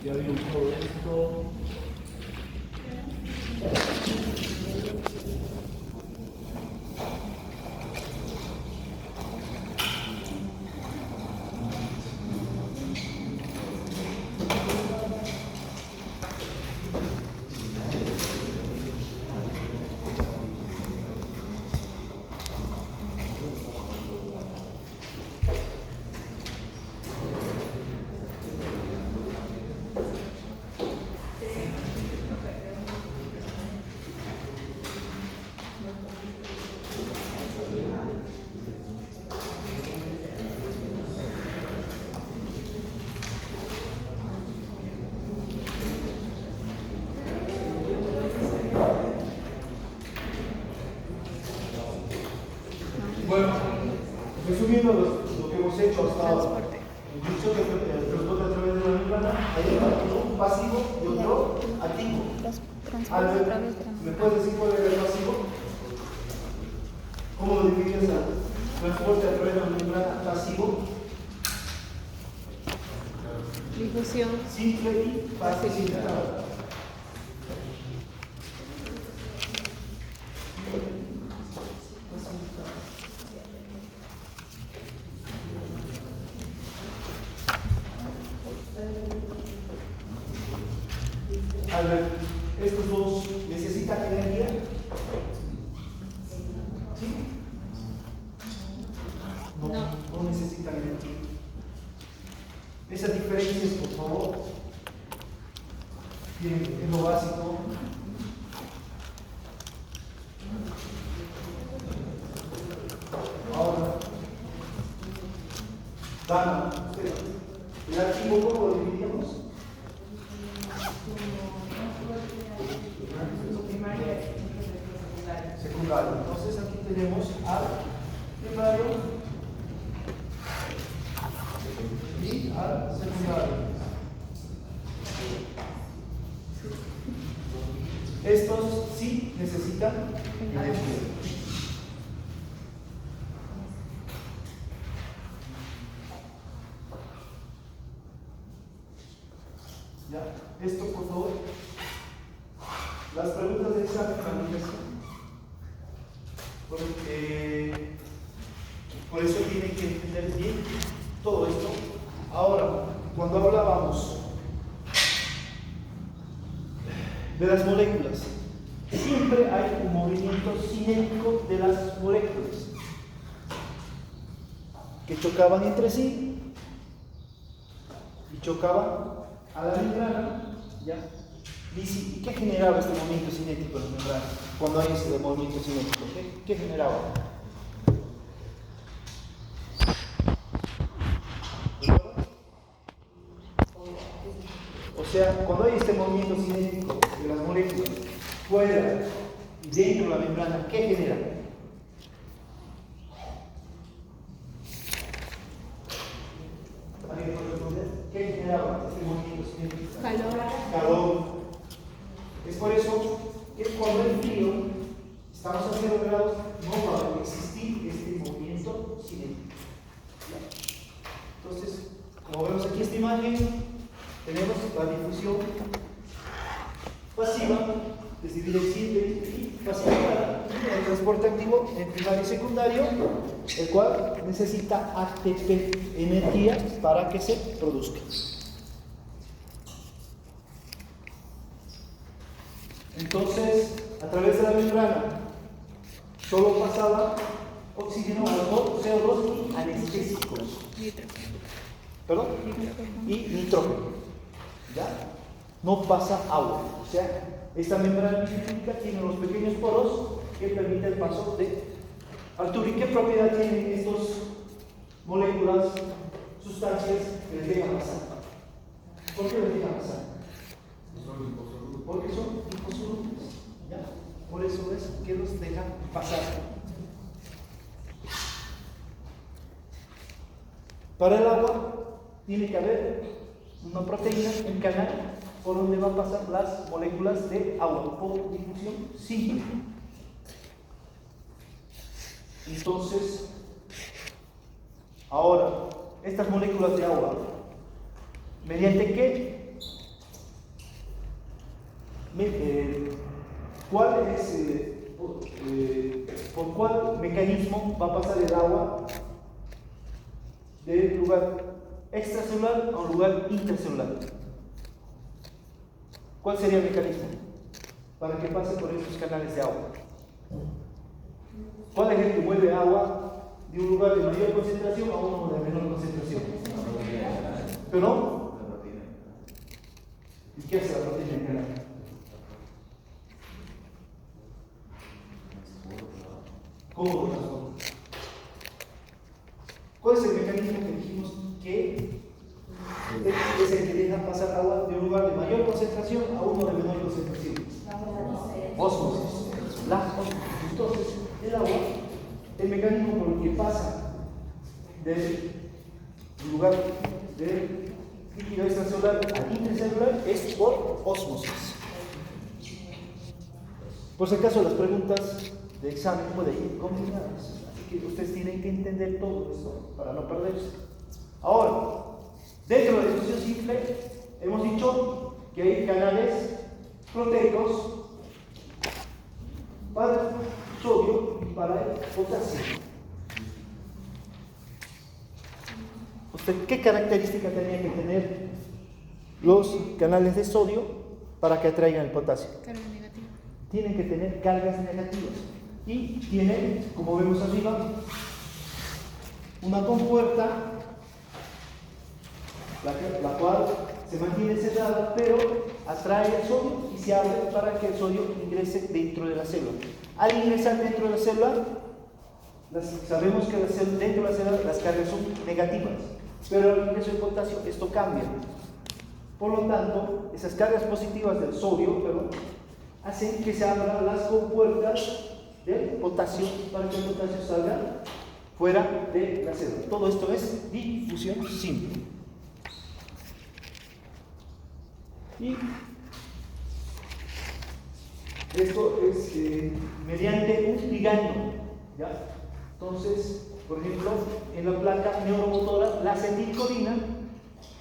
Ya vimos todo esto. Bueno, resumiendo lo que hemos hecho hasta ahora, dicho que el transporte a través de la membrana, hay uno pasivo y otro activo. Albert, ¿me puedes decir cuál es el pasivo? ¿Cómo lo dividirías al transporte a través de la membrana pasivo? Difusión. Simple y facilitada. A ver, estos dos necesitan energía. ¿Sí? No necesitan energía. Esas diferencias, por favor, es lo básico. Ahora, Dana, el archivo, ¿cómo lo dividíamos? Secundario. Entonces aquí tenemos al primario y al secundario. Estos sí necesitan energía. ¿Ya? Esto, por favor. Las preguntas de examen calificación. Por eso tienen que entender bien todo esto. Ahora, cuando hablábamos de las moléculas, siempre hay un movimiento cinético de las moléculas que chocaban entre sí y chocaban a la membrana. ¿Ya? ¿Y qué generaba este movimiento cinético en la membrana? Cuando hay ese movimiento cinético, ¿qué generaba? O sea, cuando hay este movimiento cinético de las moléculas fuera y dentro de la membrana, ¿qué genera? ¿Alguien puede responder? ¿Qué generaba este movimiento cinético? Calor. Es por eso que cuando hay frío, estamos a 0 grados, no va a existir este movimiento cinético. Entonces, como vemos aquí esta imagen, tenemos la difusión pasiva, es decir, simple y facilitada. El transporte activo en primario y secundario, el cual necesita ATP, energía, para que se produzca. Entonces, a través de la membrana, solo pasaba oxígeno, alcohol, CO2 y anestésicos. ¿Perdón? Y nitrógeno. ¿Ya? No pasa agua. O sea, esta membrana lipídica tiene los pequeños poros que permiten el paso de altura. ¿Y qué propiedad tienen estas moléculas, sustancias que les dejan pasar? ¿Por qué les dejan pasar? Porque son liposolubles. ¿Ya? Por eso es que los dejan pasar. Para el agua tiene que haber una proteína, un canal por donde van a pasar las moléculas de agua por difusión simple. Entonces, ahora, estas moléculas de agua, ¿mediante qué por cuál mecanismo va a pasar el agua del lugar extracelular a un lugar intracelular? ¿Cuál sería el mecanismo para que pase por esos canales de agua? ¿Cuál es el que mueve agua de un lugar de mayor concentración a uno de menor concentración? ¿Pero? ¿Y qué hace la proteína en canal? ¿Cómo lo transforma? ¿Cuál es el mecanismo que dijimos que es el que deja pasar agua de un lugar de mayor concentración a uno de menor concentración? Ósmosis. La ósmosis. Entonces, el agua, el mecanismo por el que pasa del lugar de líquido extracelular al intracelular es por ósmosis. Por si acaso, las preguntas de examen pueden ir combinadas, así que ustedes tienen que entender todo esto para no perderse. Ahora, dentro de la difusión simple, hemos dicho que hay canales proteicos para el sodio y para el potasio. ¿Qué característica tenían que tener los canales de sodio para que atraigan el potasio? Carga negativa. Tienen que tener cargas negativas y tienen, como vemos arriba, una compuerta la cual se mantiene cerrada, pero atrae el sodio y se abre para que el sodio ingrese dentro de la célula. Al ingresar dentro de la célula, sabemos que dentro de la célula las cargas son negativas, pero al ingreso del potasio esto cambia. Por lo tanto, esas cargas positivas del sodio hacen que se abran las compuertas del potasio para que el potasio salga fuera de la célula. Todo esto es difusión simple. Y esto es mediante un ligando, ¿ya? Entonces, por ejemplo, en la placa neuromotora, la acetilcolina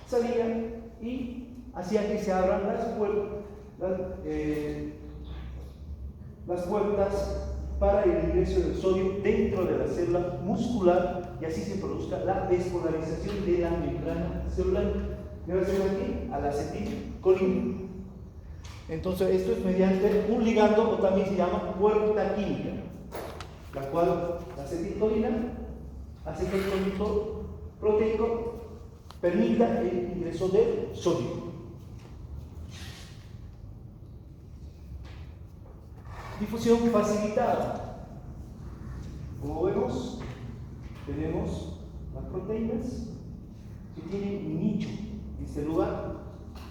salía y hacía que se abran las puertas para el ingreso del sodio dentro de la célula muscular y así se produzca la despolarización de la membrana celular. Gracias aquí a la acetilcolina. Entonces, esto es mediante un ligando, o también se llama puerta química, la cual la acetilcolina hace que el conductor proteico permita el ingreso del sodio. Difusión facilitada. Como vemos, tenemos las proteínas que tienen un nicho en este lugar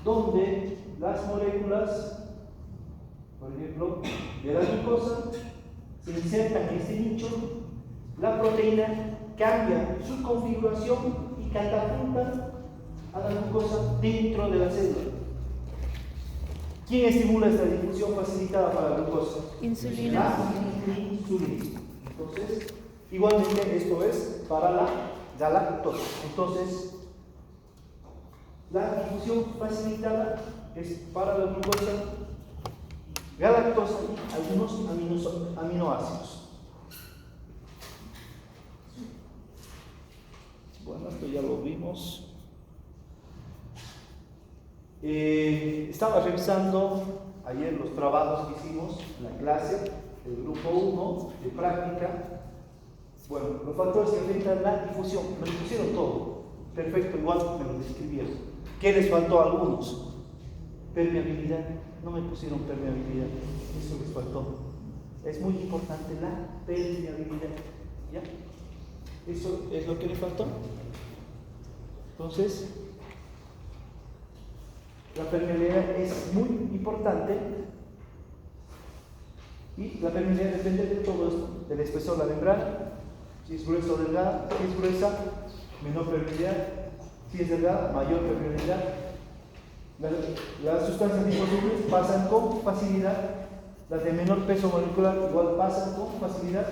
donde las moléculas, por ejemplo, de la glucosa se insertan en este nicho, la proteína cambia su configuración y catapulta a la glucosa dentro de la célula. ¿Quién estimula esta difusión facilitada para la glucosa? Insulina. La insulina. Entonces, igualmente esto es para la galactosa. Entonces, la difusión facilitada es para la glucosa, galactosa y algunos aminoácidos. Bueno, esto ya lo vimos. Estaba revisando ayer los trabajos que hicimos en la clase del grupo 1 de práctica. Bueno, los factores que afectan la difusión, me lo pusieron todo, perfecto, igual me lo describieron. ¿Qué les faltó a algunos? Permeabilidad, no me pusieron permeabilidad, eso les faltó. Es muy importante la permeabilidad, ¿ya? Eso es lo que les faltó. Entonces, la permeabilidad es muy importante y la permeabilidad depende de todo esto, del espesor de la membrana, si es gruesa o delgada, si es gruesa, menor permeabilidad, si es delgada, mayor permeabilidad. Las sustancias liposolubles pasan con facilidad, las de menor peso molecular igual pasan con facilidad,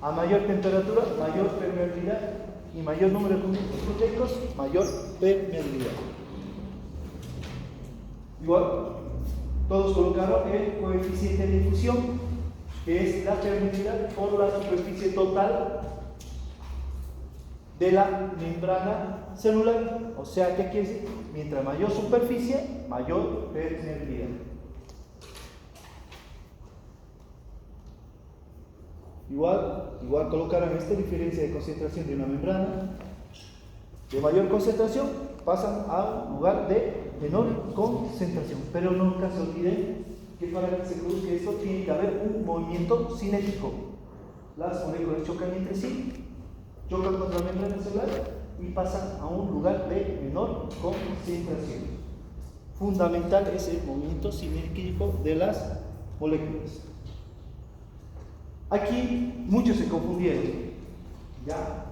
a mayor temperatura, mayor permeabilidad y mayor número de conductos proteicos, mayor permeabilidad. Igual, todos colocaron el coeficiente de difusión, que es la permitida por la superficie total de la membrana celular. O sea, ¿qué quiere decir? Mientras mayor superficie, mayor permeabilidad. Igual colocaron esta diferencia de concentración de una membrana de mayor concentración, pasan a un lugar de menor concentración. Pero nunca se olviden que para que se produzca esto tiene que haber un movimiento cinético. Las moléculas chocan entre sí, chocan contra la membrana celular y pasan a un lugar de menor concentración. Fundamental es el movimiento cinético de las moléculas. Aquí muchos se confundieron, ¿ya?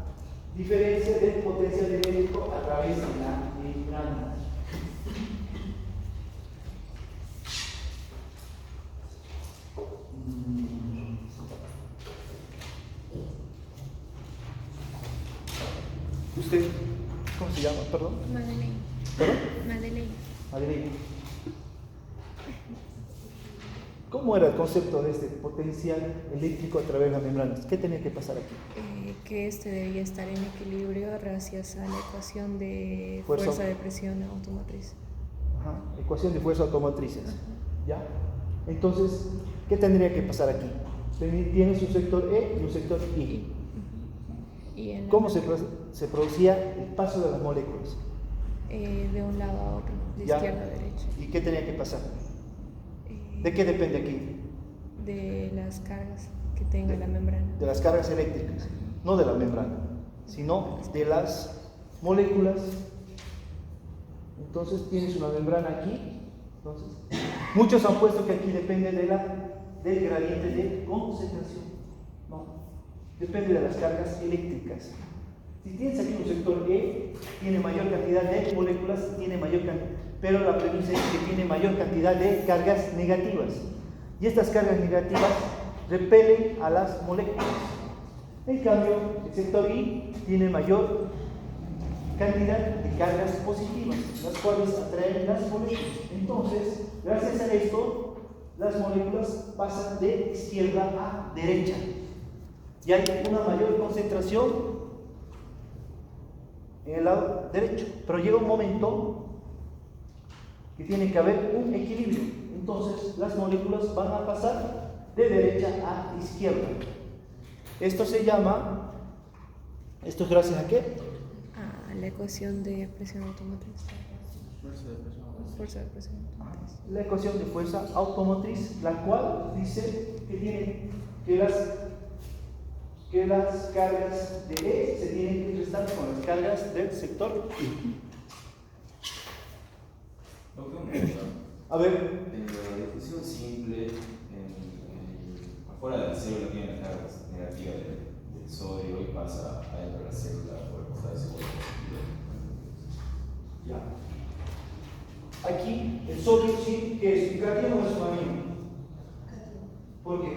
Diferencia del potencial eléctrico a través de la membrana. ¿Usted cómo se llama? Perdón. Madeleine. ¿Perdón? Madeleine. Madeleine. ¿Cómo era el concepto de este potencial eléctrico a través de las membranas? ¿Qué tenía que pasar aquí? Que este debía estar en equilibrio gracias a la ecuación de Fuerza. fuerza de presión automotriz. Ajá, ecuación de fuerza automotrices. ¿Ya? Entonces, ¿qué tendría que pasar aquí? Tienes un sector E y un sector I. Y en ¿Cómo se producía el paso de las moléculas? de un lado a otro, de ¿Ya? izquierda a derecha. ¿Y qué tenía que pasar? ¿De qué depende aquí? De las cargas que tenga la membrana. De las cargas eléctricas, no de la membrana, sino de las moléculas. Entonces tienes una membrana aquí. Entonces, muchos han puesto que aquí depende del gradiente de concentración. No, depende de las cargas eléctricas. Si tienes aquí un sector E, tiene mayor cantidad de moléculas, tiene mayor cantidad, pero la premisa es que tiene mayor cantidad de cargas negativas. Y estas cargas negativas repelen a las moléculas. En cambio, el sector I tiene mayor cantidad de cargas positivas, las cuales atraen las moléculas. Entonces, gracias a esto, las moléculas pasan de izquierda a derecha. Y hay una mayor concentración en el lado derecho. Pero llega un momento que tiene que haber un equilibrio. Entonces, las moléculas van a pasar de derecha a izquierda. Esto se llama, ¿esto es gracias a qué? A la ecuación de presión automotriz. Fuerza de presión automotriz. La ecuación de fuerza automotriz, la cual dice que tiene que las cargas de E se tienen que restar con las cargas del sector I. A ver. En la difusión simple, afuera de la célula tiene las cargas negativas del sodio y pasa adentro de la célula por el costado de célula positivo. Ya. Aquí el sodio sí que es un catión o es un anión. ¿Por qué?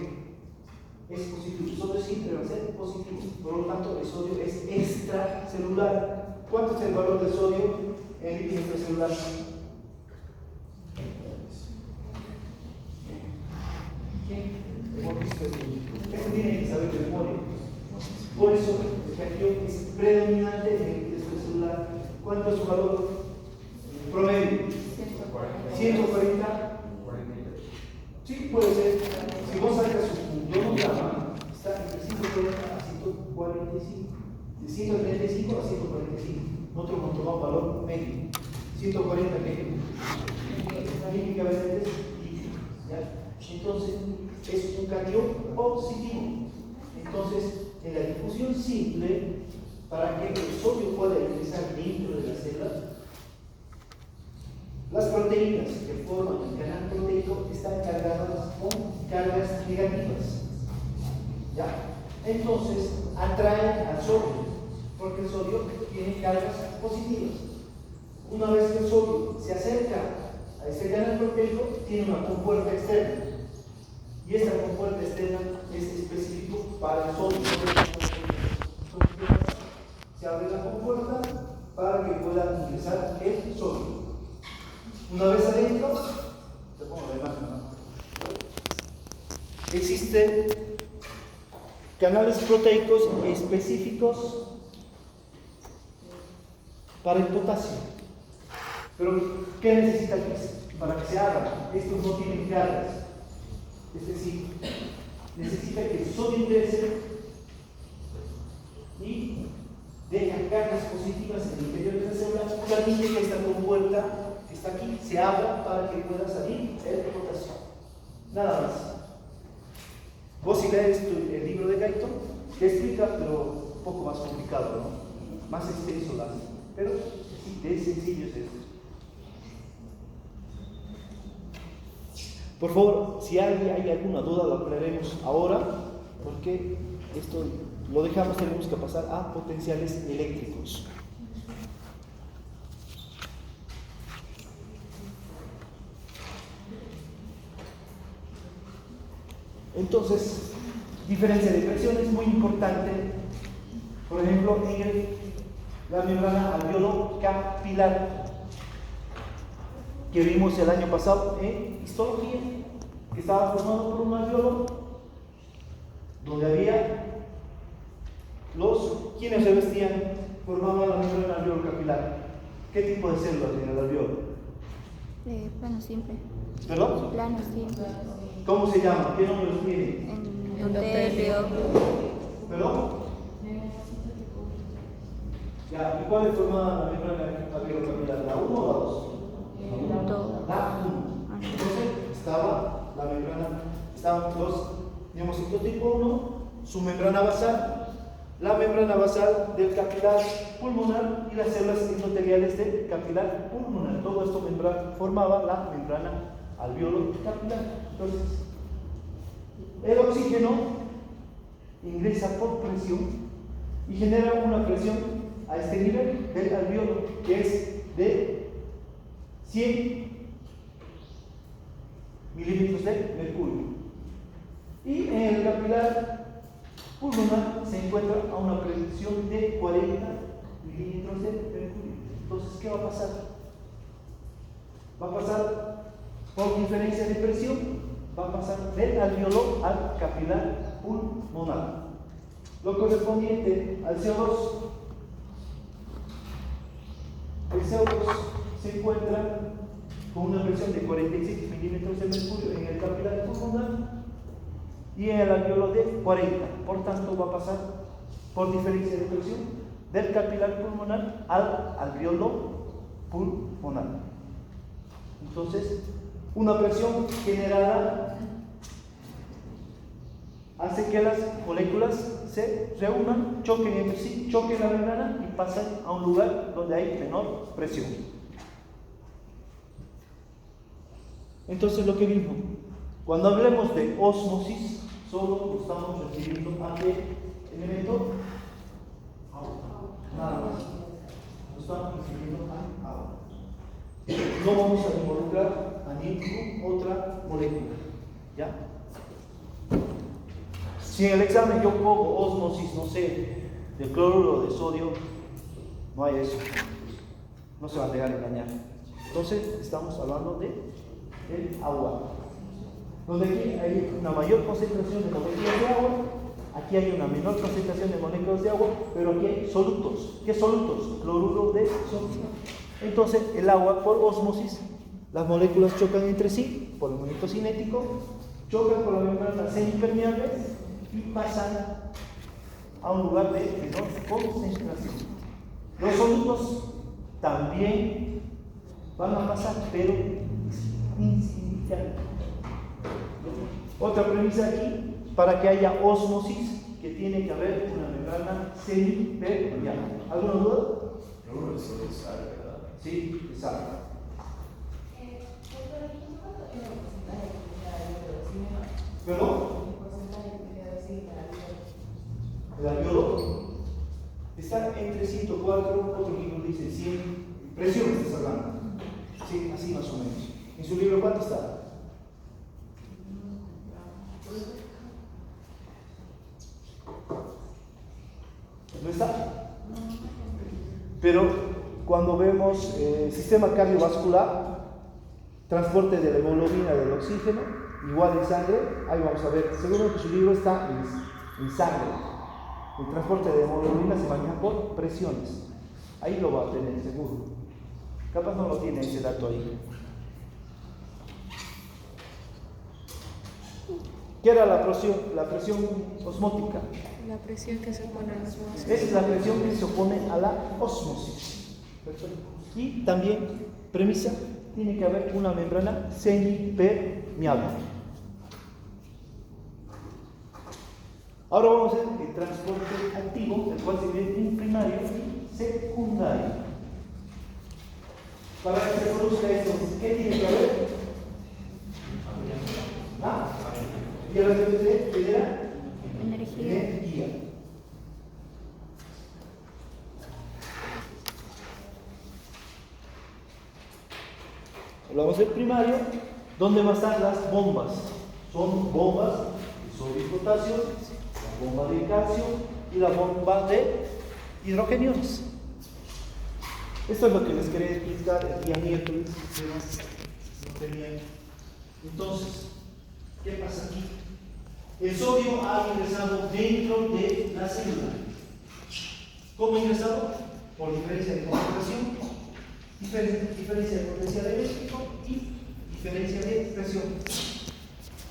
Es positivo. El sodio siempre va a ser positivo. Por lo tanto, el sodio es extracelular. ¿Cuánto es el valor del sodio en líquido extracelular? Esto tiene que saber de memoria. Por eso el catión es predominante en el líquido extracelular. ¿Cuánto es su valor promedio? 140. Sí, puede ser. Si vos sacas un ionograma, está entre 140 a 145. De 135 a 145. Nosotros hemos tomado valor medio. 140 medio. Químicamente es líquido. Entonces, es un catión positivo. Entonces, en la difusión simple, para que el sodio pueda ingresar dentro de la célula, las proteínas que forman el canal proteico están cargadas con cargas negativas. ¿Ya? Entonces, atraen al sodio, porque el sodio tiene cargas positivas. Una vez que el sodio se acerca a este canal proteico, tiene una compuerta externa. Y esta compuerta externa es específico para el sodio. Se abre la compuerta para que pueda ingresar el sodio. Una vez adentro, se pone la imagen. existen canales proteicos específicos para el potasio. Pero, ¿qué necesita para que se hagan? Estos no tienen cargas. Es decir, necesita que el sodio ingrese y deja cargas positivas en el interior de la célula, permite que esta compuerta que está aquí se abra para que pueda salir el potasio. Nada más. Vos si lees el libro de Guyton, te explica, pero un poco más complicado, ¿no? Más extenso, pero sí, de sencillo es esto. Por favor, si hay alguna duda, lo aclaremos ahora, porque esto lo dejamos, tenemos que pasar a potenciales eléctricos. Entonces, diferencia de presión es muy importante. Por ejemplo, en la membrana alveolo capilar, que vimos el año pasado en histología, que estaba formado por un alveolo donde había quienes revestían, formaban la membrana alveolo capilar. ¿Qué tipo de células en el alveolo? Plano simple. ¿Perdón? Plano simple. ¿Cómo se llama? ¿Qué nombre tiene? Endotelio. ¿Perdón? Ya, ¿y cuál es formada la membrana alveolo capilar? ¿La 1 o la 2? La 1. Entonces estaba la membrana, estaban los neumocitos tipo 1, su membrana basal, la membrana basal del capilar pulmonar y las células endoteliales del capilar pulmonar. Todo esto formaba la membrana alveolo capilar. Entonces, el oxígeno ingresa por presión y genera una presión a este nivel del alveolo, que es de 100 milímetros de mercurio. Y en el capilar pulmonar se encuentra a una presión de 40 milímetros de mercurio. Entonces, ¿qué va a pasar? Va a pasar por diferencia de presión, va a pasar del alveolo al capilar pulmonar. Lo correspondiente al CO2. El CO2 se encuentra con una presión de 46 milímetros de mercurio en el capilar pulmonar y en el alveolo de 40. Por tanto, va a pasar por diferencia de presión del capilar pulmonar al alveolo pulmonar. Entonces, una presión generada hace que las moléculas se reúnan, choquen entre sí, choquen la membrana y pasen a un lugar donde hay menor presión. Entonces, lo que vimos, cuando hablemos de ósmosis, solo estamos refiriendo a qué elemento, agua, nada más. Nos estamos refiriendo a agua. No vamos a involucrar a ninguna otra molécula. ¿Ya? Si en el examen yo pongo ósmosis, no sé, de cloruro de sodio, no hay eso. No se va a dejar engañar. Entonces, estamos hablando de agua. Donde aquí hay una mayor concentración de moléculas de agua, aquí hay una menor concentración de moléculas de agua, pero aquí hay solutos. ¿Qué solutos? Cloruro de sodio. Entonces, el agua, por ósmosis, las moléculas chocan entre sí por el movimiento cinético, chocan con la membrana semipermeable y pasan a un lugar de menor concentración. Los solutos también van a pasar, pero insignificante. Otra premisa aquí, para que haya ósmosis, que tiene que haber una membrana semipermeable. ¿Alguna duda? No, eso es sal, ¿verdad? Sí, es sal. ¿Perdón? El alveolo está entre 104, otro libro dice 100, presión estás hablando. Sí, así más o menos. En su libro, ¿cuánto está? ¿No está? Pero cuando vemos sistema cardiovascular, transporte de la hemoglobina del oxígeno, igual en sangre, ahí vamos a ver, según su libro está en sangre. El transporte de hemoglobina se maneja por presiones. Ahí lo va a tener seguro. Capaz no lo tiene ese dato ahí. ¿Qué era la presión osmótica? La presión que se pone en los vasos. Es la presión que se opone a la osmosis. Y también, premisa, tiene que haber una membrana semipermeable. Ahora vamos a ver el transporte activo, el cual se divide en primario y secundario. Para que se produzca esto, ¿qué tiene que haber? ¿Ah? Y a la vez se genera energía. Hablamos del primario, ¿dónde van a estar las bombas? Son bombas de sodio y potasio, la bomba de calcio y la bomba de hidrogeniones. Esto es lo que les quería explicar el día miércoles, pero no tenían. Entonces, ¿qué pasa aquí? El sodio ha ingresado dentro de la célula. ¿Cómo ha ingresado? Por diferencia de concentración, diferencia de potencial eléctrico y diferencia de presión.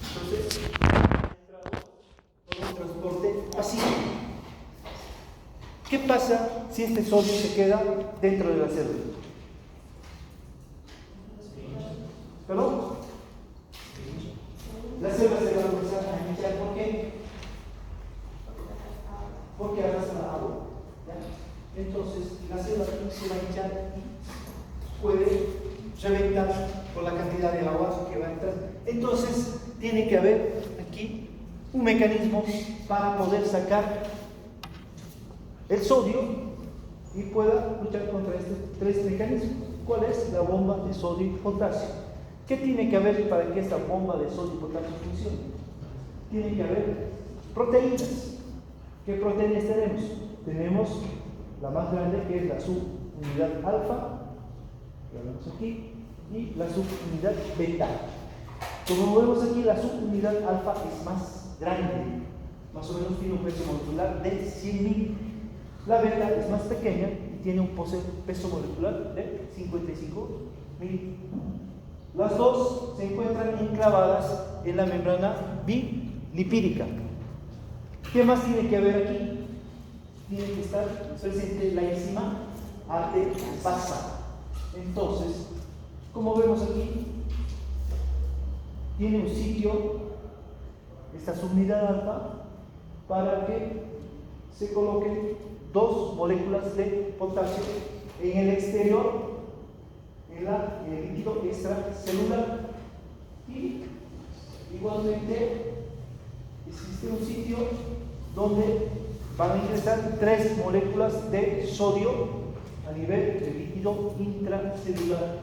Entonces, ha entrado por un transporte pasivo. ¿Qué pasa si este sodio se queda dentro de la célula? ¿Perdón? La célula se va a empezar a hinchar. ¿Por qué? Porque arrastra agua. ¿Ya? Entonces, la célula se va a hinchar y puede reventar por la cantidad de agua que va a entrar. Entonces, tiene que haber aquí un mecanismo para poder sacar el sodio y pueda luchar contra estos tres mecanismos. ¿Cuál es? La bomba de sodio y potasio. ¿Qué tiene que haber para que esta bomba de sodio y potasio funcione? Tiene que haber proteínas. ¿Qué proteínas tenemos? Tenemos la más grande, que es la subunidad alfa, la vemos aquí, y la subunidad beta. Como vemos aquí, la subunidad alfa es más grande, más o menos tiene un peso molecular de 100.000. La beta es más pequeña y tiene un peso molecular de 55.000. Las dos se encuentran enclavadas en la membrana bilipídica. ¿Qué más tiene que haber aquí? Tiene que estar presente la enzima ATPasa. Entonces, como vemos aquí, tiene un sitio, esta subunidad alfa, para que se coloquen dos moléculas de potasio en el exterior, en el líquido extracelular. Y igualmente existe un sitio donde van a ingresar tres moléculas de sodio a nivel del líquido intracelular.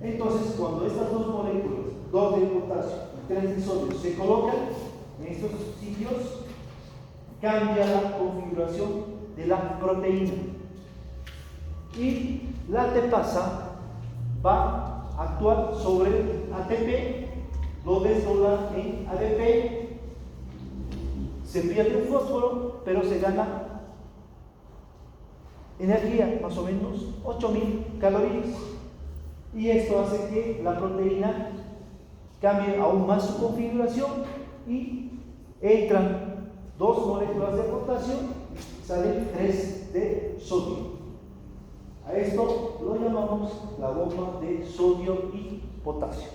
Entonces, cuando estas dos moléculas, dos de potasio y tres de sodio, se colocan en estos sitios, cambia la configuración de la proteína. Y la ATPasa va a actuar sobre el ATP, lo desdobla en ADP, se pierde el fósforo, pero se gana energía, más o menos 8.000 calorías. Y esto hace que la proteína cambie aún más su configuración y entran dos moléculas de potasio, salen tres de sodio. A esto lo llamamos la bomba de sodio y potasio.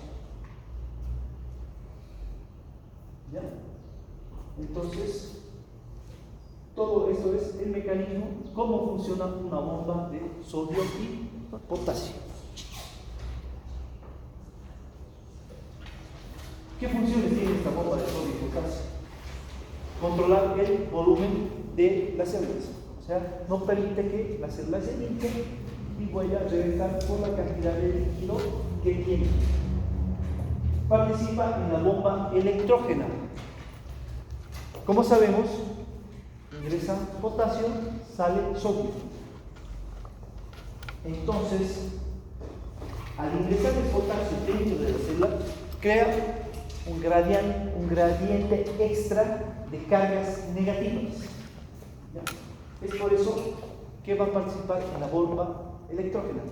¿Ya? Entonces, todo esto es el mecanismo, cómo funciona una bomba de sodio y potasio. ¿Qué funciones tiene esta bomba de sodio y potasio? Controlar el volumen de las células. O sea, no permite que la célula se hinche y vaya a reventar por la cantidad de líquido que tiene. Participa en la bomba electrógena. Como sabemos, ingresa potasio, sale sodio. Entonces, al ingresar el potasio dentro de la célula, crea un gradiente extra de cargas negativas. ¿Ya? Es por eso que va a participar en la bomba electrógena.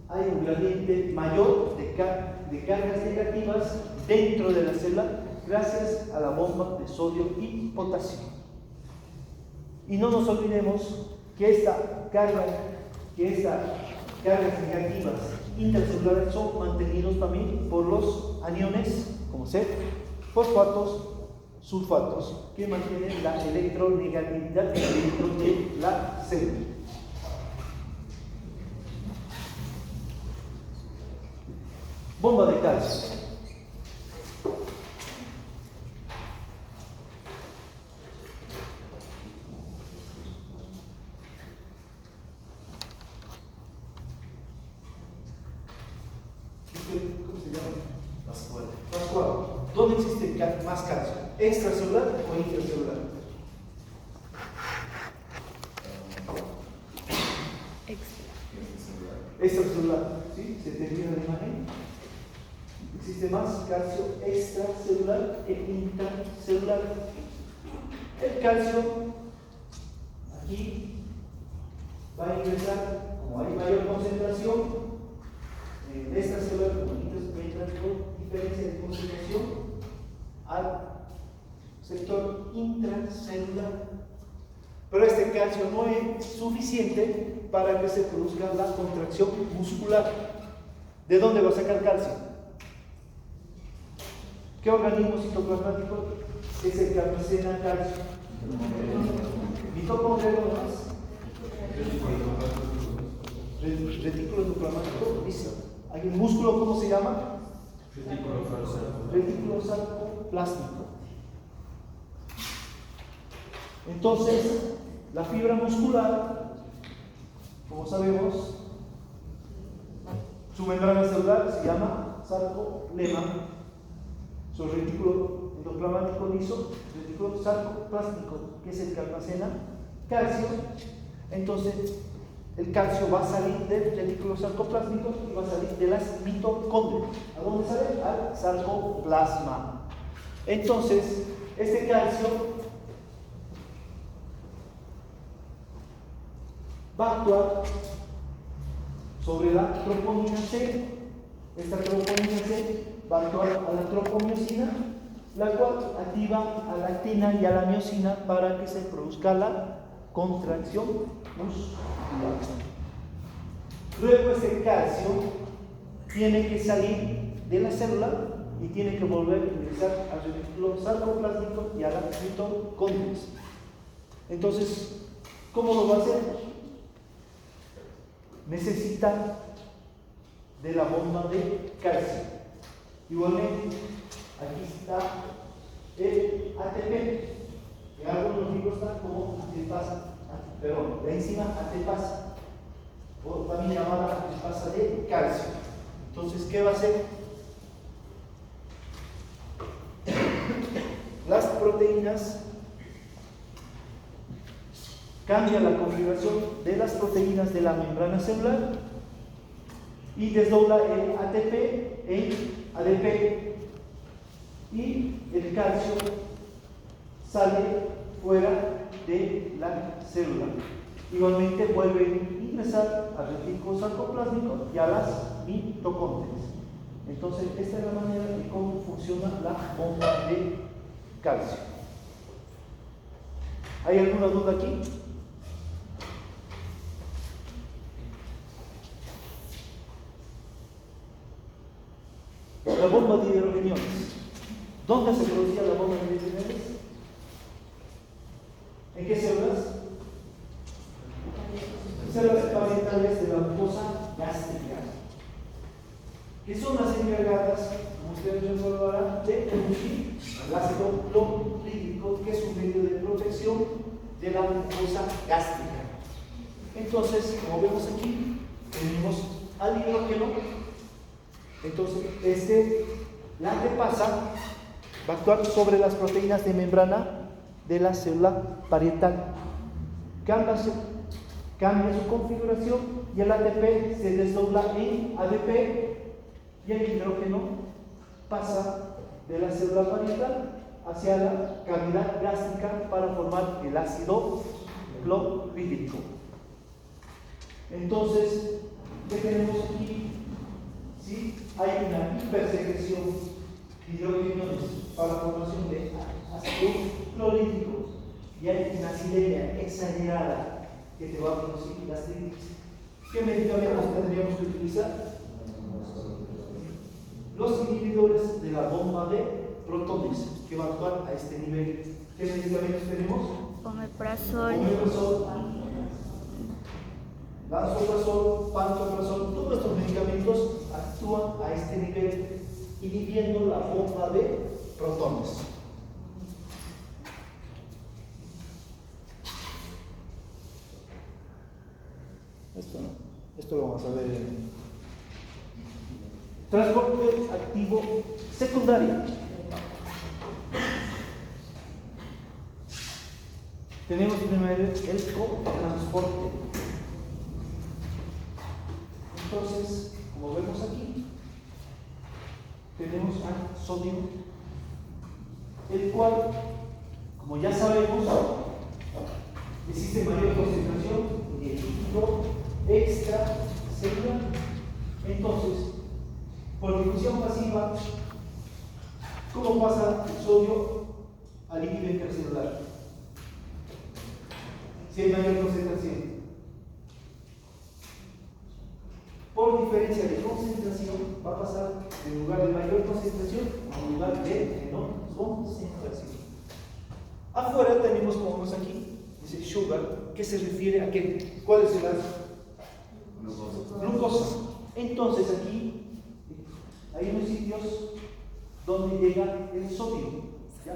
Hay un gradiente mayor de cargas negativas dentro de la célula gracias a la bomba de sodio y potasio. Y no nos olvidemos que estas cargas negativas intracelulares son mantenidos también por los aniones, como ser fosfatos, sulfatos, que mantienen la electronegatividad dentro de la célula. Bomba de calcio. ¿Cómo se llama? Pascual. ¿Dónde existe más calcio? ¿Extracelular o intracelular? Extracelular. ¿Sí? ¿Se termina la imagen? Existe más calcio extracelular que intracelular. El calcio aquí va a ingresar, como hay mayor concentración, extracelular como intracelular, diferencia de concentración al sector intracelular. Pero este calcio no es suficiente para que se produzca la contracción muscular. ¿De dónde va a sacar calcio? ¿Qué organismo citoplasmático es el que almacena calcio? ¿Mitocondria o más? Retículo endoplasmático. ¿Hay un músculo, cómo se llama? Retículo sarcoplástico. Entonces, la fibra muscular, como sabemos, su membrana celular se llama sarcolema. Su retículo endoplasmático liso, retículo sarcoplástico, que es el que almacena calcio. Entonces, el calcio va a salir del retículo sarcoplástico y va a salir de las mitocondrias. ¿A dónde sale? Al sarcoplasma. Entonces, este calcio va a actuar sobre la troponina C. Esta troponina C va a actuar a la tropomiosina, la cual activa a la actina y a la miosina para que se produzca la contracción muscular. Luego este calcio tiene que salir de la célula y tiene que volver a ingresar al retículo sarcoplástico y a las mitocondrias. Entonces, ¿cómo lo va a hacer? Necesita de la bomba de calcio. Igualmente, aquí está el ATP, que algunos libros están como antepasa, pero la enzima antepasa, o también llamada antepasa de calcio. Entonces, ¿qué va a hacer? Las proteínas cambian la configuración de las proteínas de la membrana celular y desdobla el ATP en ADP, y el calcio sale fuera de la célula. Igualmente vuelve a ingresar al retículo sarcoplásmico y a las mitocondrias. Entonces, esta es la manera de cómo funciona la bomba de calcio. ¿Hay alguna duda aquí? La bomba de hidrogeniones. ¿Dónde se producía la bomba de hidrogeniones? ¿En qué células? Células parietales de la mucosa gástrica, que son las encargadas, como ustedes recordarán, de producir el ácido clorhídrico, que es un medio de protección de la mucosa gástrica. Entonces, como vemos aquí, tenemos al hidrógeno. Entonces, la antepasa va a actuar sobre las proteínas de membrana de la célula parietal. Cambia su configuración y el ATP se desdobla en ADP y el hidrógeno pasa de la célula parietal hacia la cavidad gástrica para formar el ácido clorhídrico. Entonces, ¿qué tenemos aquí? ¿Sí? Hay una hipersecreción de hidrógenos para la formación de ácido clorhídrico y hay una acidemia exagerada que te va a producir gastritis. ¿Qué medicamentos tendríamos que utilizar? Los inhibidores de la bomba de protones que van a actuar a este nivel. ¿Qué medicamentos tenemos? Omeprazol, Lansoprazol, pantoprazol, todos estos medicamentos actúan a este nivel, inhibiendo la bomba de protones. Esto lo vamos a ver en transporte activo secundario. Tenemos primero el cotransporte. Entonces, como vemos aquí, tenemos al sodio, el cual, como ya sabemos, existe mayor concentración de líquido extracelular. Entonces, por difusión pasiva, ¿cómo pasa el sodio al líquido intracelular? Si hay mayor concentración. Por diferencia de concentración, va a pasar en lugar de mayor concentración a un lugar de menor concentración. Afuera tenemos, como vemos aquí, dice sugar, que se refiere a qué? ¿Cuál es el ácido? Glucosa. Entonces aquí hay unos sitios donde llega el sodio, ¿ya?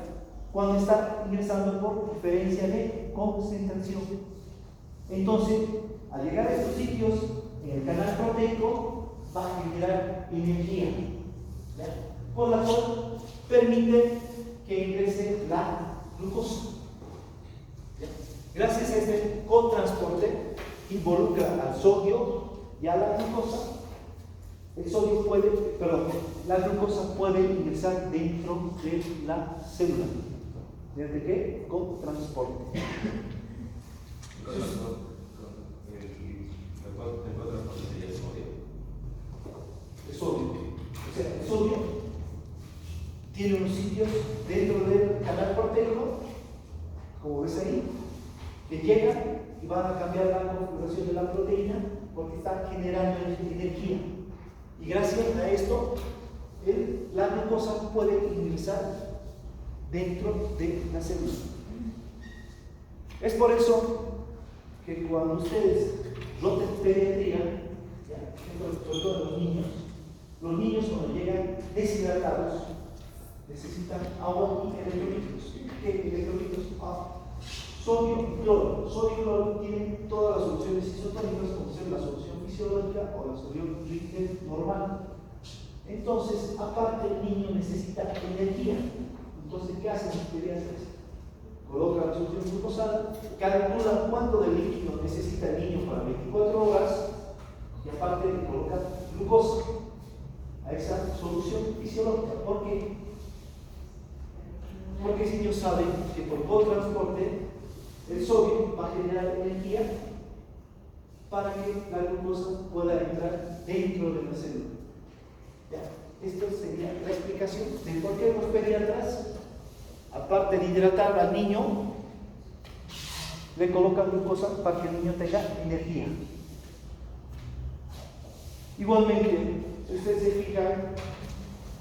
Cuando está ingresando por diferencia de concentración. Entonces, al llegar a estos sitios, en el canal proteico va a generar energía, ¿ya? Con la cual permite que ingrese la glucosa, ¿ya? Gracias a este cotransporte que involucra al sodio y a la glucosa, la glucosa puede ingresar dentro de la célula. ¿Desde qué? Cotransporte. El sodio. O sea, el sodio tiene unos sitios dentro del canal proteico, como ves ahí, que llegan y van a cambiar la configuración de la proteína porque está generando energía. Y gracias a esto, la glucosa puede ingresar dentro de la célula. Es por eso que cuando ustedes roten pediatría, sobre todo los niños cuando llegan deshidratados necesitan agua y electrolitos. ¿Qué electrolitos? Sodio y cloro. Sodio y cloro tienen todas las soluciones isotónicas, como ser la solución fisiológica o la solución Richter normal. Entonces, aparte, el niño necesita energía. Entonces, ¿qué hacen los pediatras? Colocan la solución glucosada, calculan cuánto de líquido necesita el niño para 24 horas y aparte le colocan glucosa a esa solución fisiológica. ¿Por qué? Porque si ellos saben que por cotransporte el sodio va a generar energía para que la glucosa pueda entrar dentro de la célula. ¿Ya? Esto sería la explicación de por qué los pediatras, aparte de hidratar al niño, le colocan glucosa para que el niño tenga energía. Igualmente, si ustedes se fijan,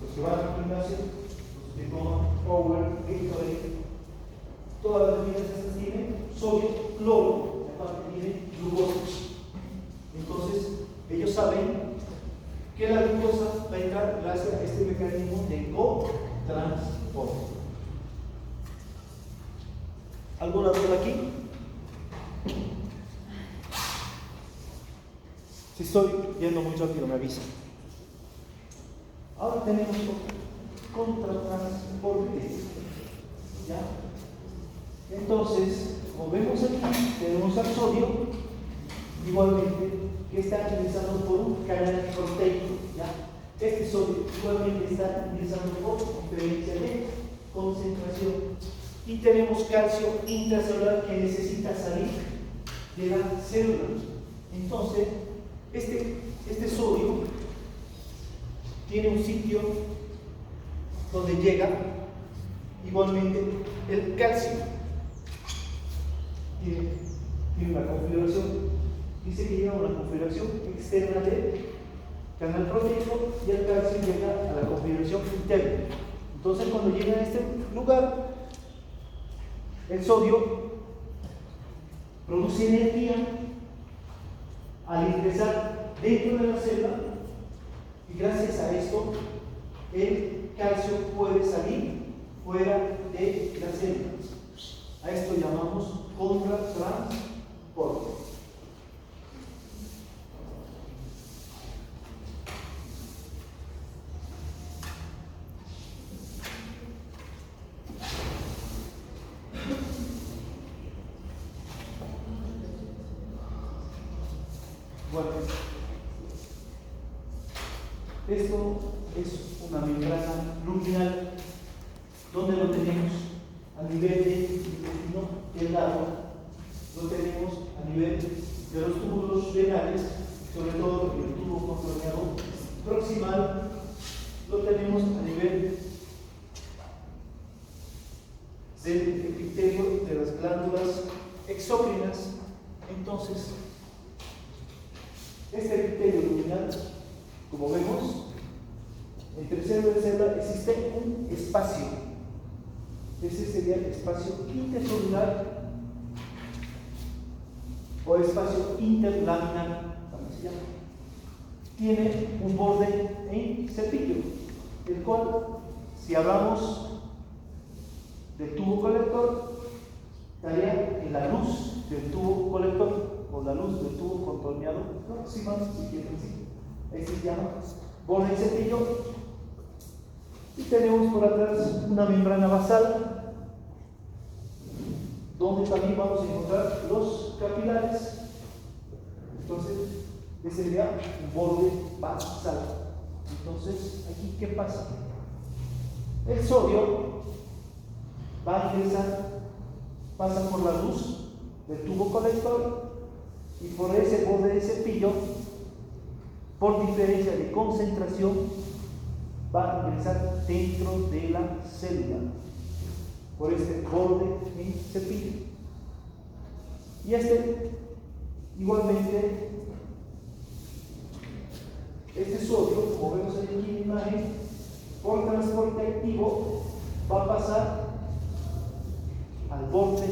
los que van al gimnasio, los que toman Power, Gatorade, todas las bebidas estas tienen sodio, cloro, y aparte tienen glucosa. Entonces, ellos saben que la glucosa va a entrar gracias a este mecanismo de cotransporte. ¿Alguna duda aquí? Si estoy yendo muy rápido, me avisa. Ahora tenemos contratransporte. ¿Ya? Entonces, como vemos aquí, tenemos al sodio, igualmente, que está ingresando por un canal proteico. ¿Ya? Este sodio sodio igualmente está ingresando por diferencia de concentración. Y tenemos calcio intracelular que necesita salir de la célula. Entonces, este sodio tiene un sitio donde llega igualmente el calcio. Tiene una configuración, dice que llega a una configuración externa del canal proteínico y el calcio llega a la configuración interna. Entonces, cuando llega a este lugar, el sodio produce energía al ingresar dentro de la célula y gracias a esto el calcio puede salir fuera de la célula. A esto llamamos contratransporte. Bueno, esto es una membrana luminal donde lo tenemos a nivel del intestino delgado, lo tenemos a nivel de los túbulos renales, sobre todo el tubo contorneado proximal, lo tenemos a nivel del epitelio de las glándulas exócrinas. Entonces, este epitelio luminal, como vemos, entre célula y célula existe un espacio. Ese sería el espacio intercelular o espacio interlaminar, también se llama. Tiene un borde en cepillo, el cual, si hablamos del tubo colector, estaría en la luz del tubo colector o la luz del tubo contorneado proximal, si quieren decir. Ahí se llama borde en cepillo. Y tenemos por atrás una membrana basal, donde también vamos a encontrar los capilares. Entonces, ese sería un borde basal. Entonces, aquí, ¿qué pasa? El sodio va a ingresar, pasa por la luz del tubo colector y por ese borde de cepillo, por diferencia de concentración, va a ingresar dentro de la célula por este borde en cepillo. Y igualmente, este sodio, como vemos aquí en la imagen, por transporte activo va a pasar al borde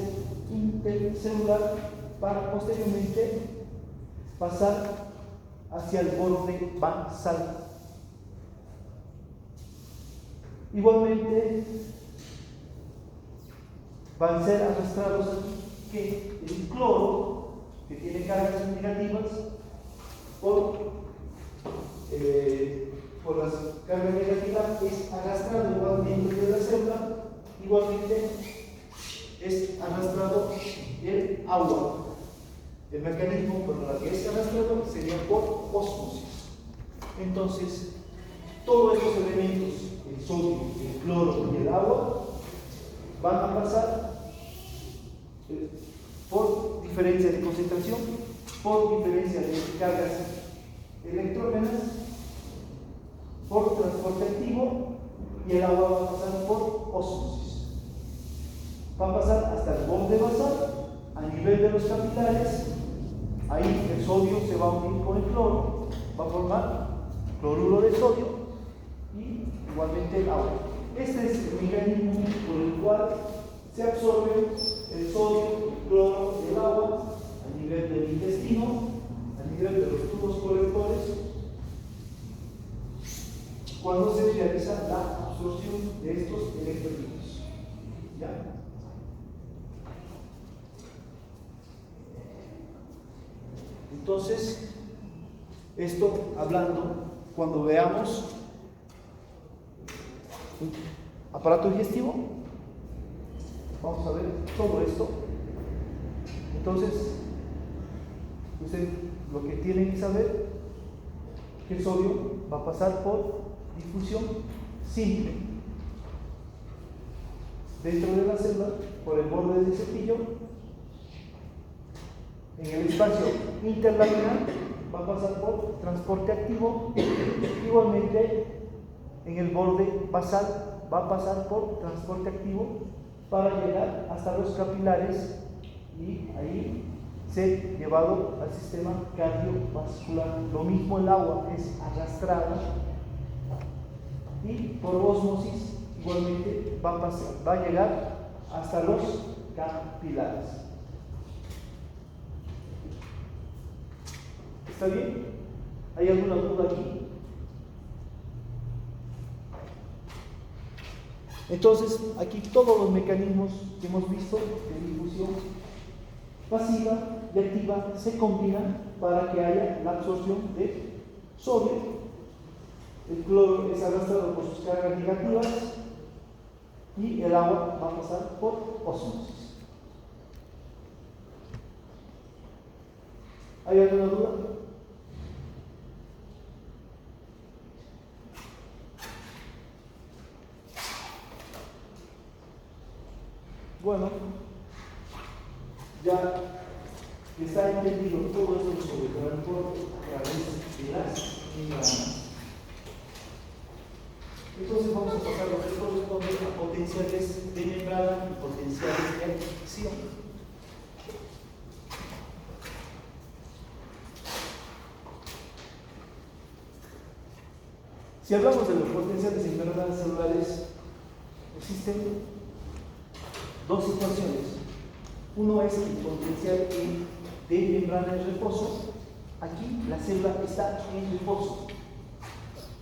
intercelular para posteriormente pasar hacia el borde basal. Igualmente van a ser arrastrados aquí que el cloro, que tiene cargas negativas, por las cargas negativas es arrastrado igualmente de la célula, igualmente es arrastrado el agua. El mecanismo por el que es arrastrado sería por ósmosis. Entonces, todos estos elementos, el sodio, el cloro y el agua, van a pasar por diferencia de concentración, por diferencia de cargas electrógenas, por transporte activo, y el agua va a pasar por ósmosis. Va a pasar hasta el borde basal, a nivel de los capilares. Ahí el sodio se va a unir con el cloro, va a formar cloruro de sodio y igualmente el agua. Este es el mecanismo por el cual se absorbe el sodio, el cloro y el agua a nivel del intestino, a nivel de los tubos colectores, cuando se realiza la absorción de estos electrolitos. ¿Ya? Entonces, esto hablando, cuando veamos aparato digestivo, vamos a ver todo esto. Entonces, usted lo que tienen que saber, que el sodio va a pasar por difusión simple. Dentro de la célula, por el borde del cepillo, en el espacio interlaminar va a pasar por transporte activo. Igualmente, en el borde basal va a pasar por transporte activo para llegar hasta los capilares y ahí ser llevado al sistema cardiovascular. Lo mismo el agua es arrastrada y por ósmosis igualmente va a llegar hasta los capilares. ¿Está bien? ¿Hay alguna duda aquí? Entonces, aquí todos los mecanismos que hemos visto de difusión pasiva y activa se combinan para que haya la absorción de sodio. El cloro es arrastrado por sus cargas negativas y el agua va a pasar por ósmosis. ¿Hay alguna duda? Bueno, ya está entendido todo esto sobre el transporte a través de las membranas. Entonces vamos a pasar lo que corresponde a potenciales de membrana y potenciales de acción. Si hablamos de los potenciales de membranas celulares, existen dos situaciones. Uno es el potencial de membrana en reposo. Aquí la célula está en reposo.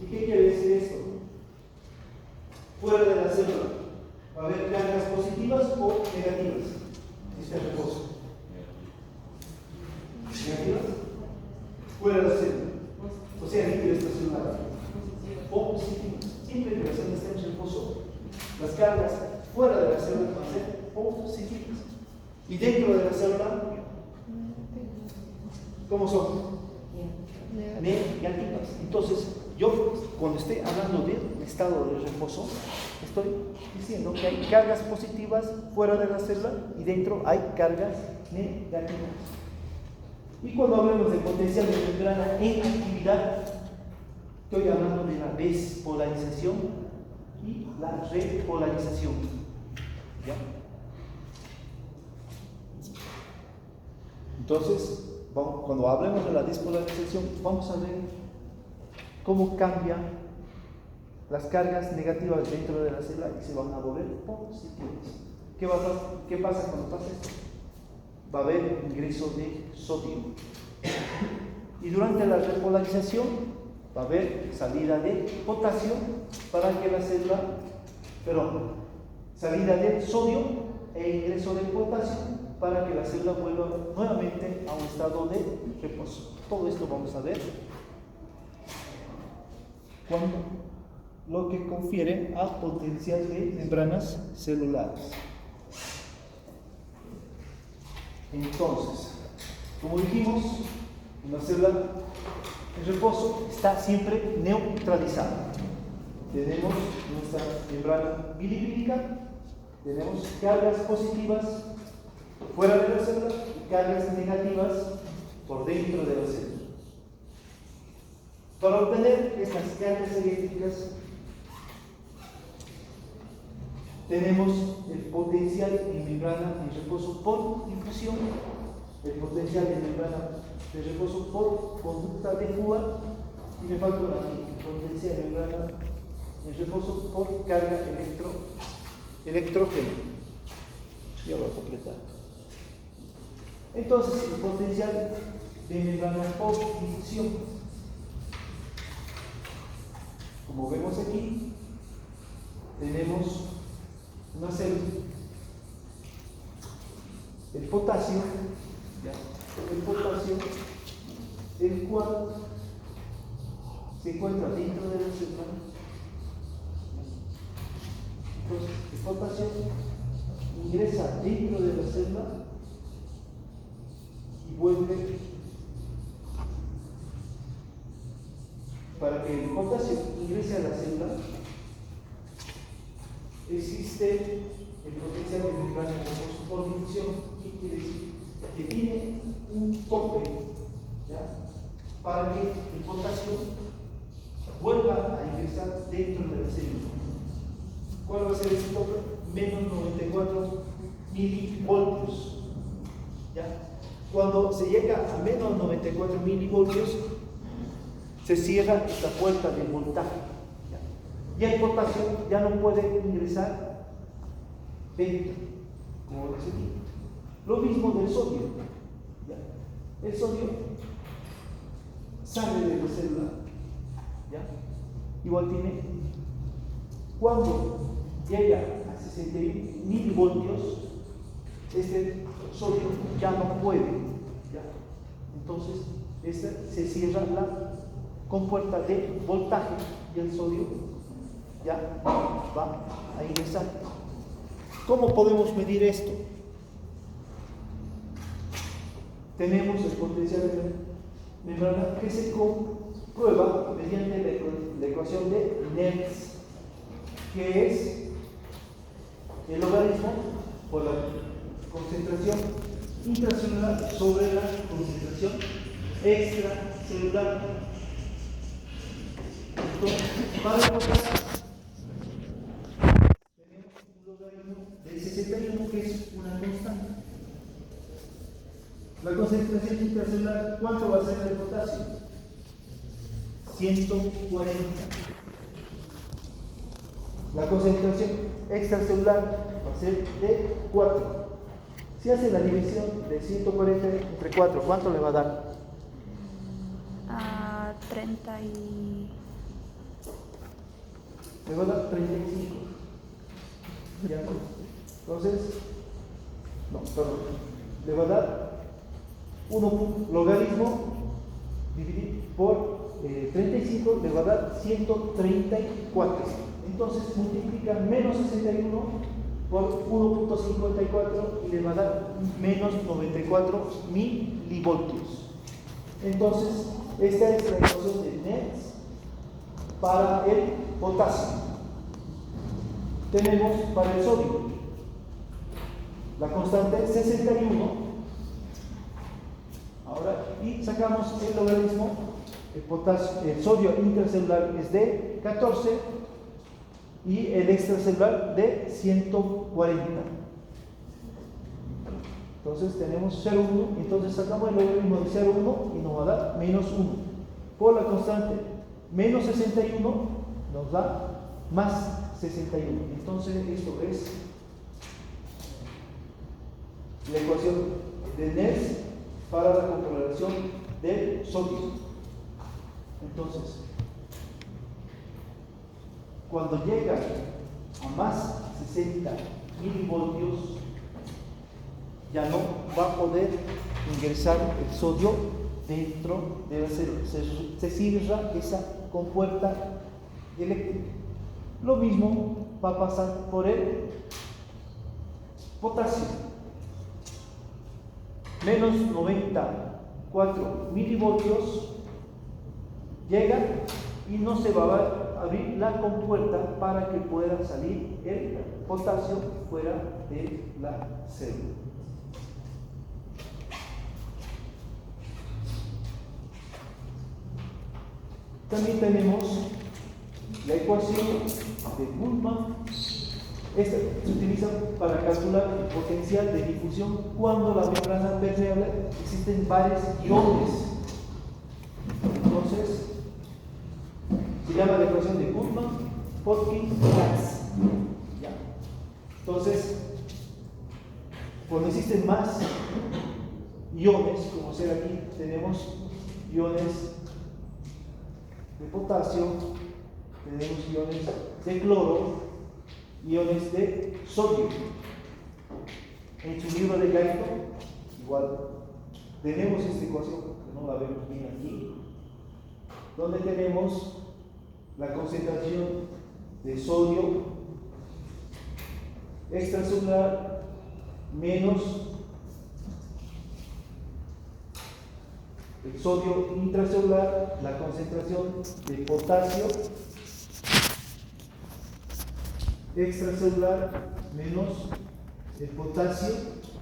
¿Y qué quiere decir esto? Fuera de la célula va a haber cargas positivas o negativas. Está en reposo. ¿Negativas? Fuera de la célula. O sea, líquido extracelular. O positivas. Siempre que la célula esté en reposo, las cargas fuera de la célula van a ser positivas. Y dentro de la célula, ¿cómo son? Negativas. Entonces, yo cuando esté hablando del estado de reposo, estoy diciendo que hay cargas positivas fuera de la célula y dentro hay cargas negativas. Y cuando hablamos de potencial de membrana en actividad, estoy hablando de la despolarización y la repolarización. ¿Ya? Entonces, cuando hablemos de la despolarización, vamos a ver cómo cambian las cargas negativas dentro de la célula y se van a volver positivas. ¿Qué pasa cuando pasa esto? Va a haber ingreso de sodio. Y durante la repolarización va a haber salida de potasio para que la célula, salida de sodio e ingreso de potasio para que la célula vuelva nuevamente a un estado de reposo. Todo esto vamos a ver cuando lo que confiere a potencial de membranas celulares. Entonces, como dijimos, una célula en reposo está siempre neutralizada. Tenemos nuestra membrana bilipídica, tenemos cargas positivas fuera de la célula y cargas negativas por dentro de la célula. Para obtener estas cargas eléctricas tenemos el potencial en membrana en reposo por difusión, el potencial en membrana de reposo por conducta de fuga y me falta aquí el potencial en membrana en reposo por carga electrógena. Ya voy a completar. Entonces, el potencial de membrana por difusión, como vemos aquí, tenemos una célula, el potasio, el cual se encuentra dentro de la célula. Entonces, el potasio ingresa dentro de la célula y vuelve para que que el potasio ingrese a la célula, existe el potencial de membrana por difusión. ¿Qué quiere decir? Que tiene un tope, ¿ya?, para que el potasio vuelva a ingresar dentro de la célula. ¿Cuál va a ser ese tope? Menos 94 milivoltios. ¿Ya? Cuando se llega a menos 94 milivoltios, se cierra esta puerta de voltaje. ¿Ya? Y el potasio ya no puede ingresar dentro, como dice aquí. Lo mismo del sodio. ¿Ya? El sodio sale de la célula. ¿Ya? Igual tiene, cuando llega a 61 milivoltios, este sodio ya no puede, ¿ya? Entonces se cierra la compuerta de voltaje y el sodio ya va a ingresar. ¿Cómo podemos medir esto? Tenemos el potencial de membrana que se comprueba mediante la ecuación de Nernst, que es el logaritmo por la concentración intracelular sobre la concentración extracelular. Entonces, para encontrar, tenemos un logaritmo de 61, que es una constante. La concentración intracelular, ¿cuánto va a ser el potasio? 140. La concentración extracelular va a ser de 4. Si hace la división de 140 entre 4, ¿cuánto le va a dar? A 30 y... Le va a dar 35. ¿Ya? Entonces, no, perdón. Le va a dar logaritmo dividido por 35, le va a dar 134. Entonces multiplica menos 61 por 1.54 y le va a dar menos 94 milivoltios. Entonces, esta es la ecuación de Nernst para el potasio. Tenemos para el sodio la constante 61. Ahora, y sacamos el logaritmo. El sodio intracelular es de 14 y el extracelular de 140. Entonces tenemos 0,1, entonces sacamos el logaritmo de 0,1 y nos va a dar menos 1. Por la constante menos 61 nos da más 61. Entonces esto es la ecuación de Nernst para la comparación del sodio. Entonces, cuando llega a más 60 milivoltios, ya no va a poder ingresar el sodio dentro de la célula. Se cierra esa compuerta eléctrica. Lo mismo va a pasar por el potasio. Menos 94 milivoltios llega y no se va a abrir la compuerta para que pueda salir el potasio fuera de la célula. También tenemos la ecuación de Gullmann. Esta se utiliza para calcular el potencial de difusión cuando la membrana permeable existen varios iones. Entonces, se llama la ecuación de Gullmann-Podkin-Gas. Entonces, cuando existen más iones, como ser aquí, tenemos iones de potasio, tenemos iones de cloro, iones de sodio. En su libro de Gaiton, igual, tenemos esta ecuación, que no la vemos bien aquí, donde tenemos la concentración de sodio extracelular menos el sodio intracelular, la concentración de potasio extracelular menos el potasio.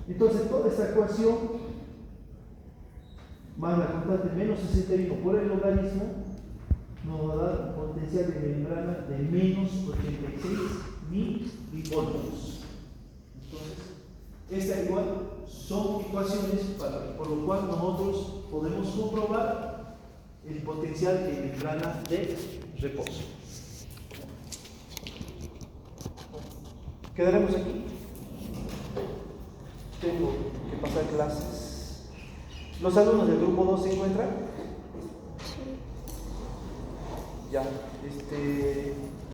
Entonces toda esta ecuación más la constante menos 61 por el logaritmo nos va a dar un potencial de membrana de menos 86 milivoltios. Entonces, esta igual son ecuaciones por lo cual nosotros podemos comprobar el potencial de membrana de reposo. Quedaremos aquí. Tengo que pasar clases. ¿Los alumnos del grupo 2 se encuentran? Ya,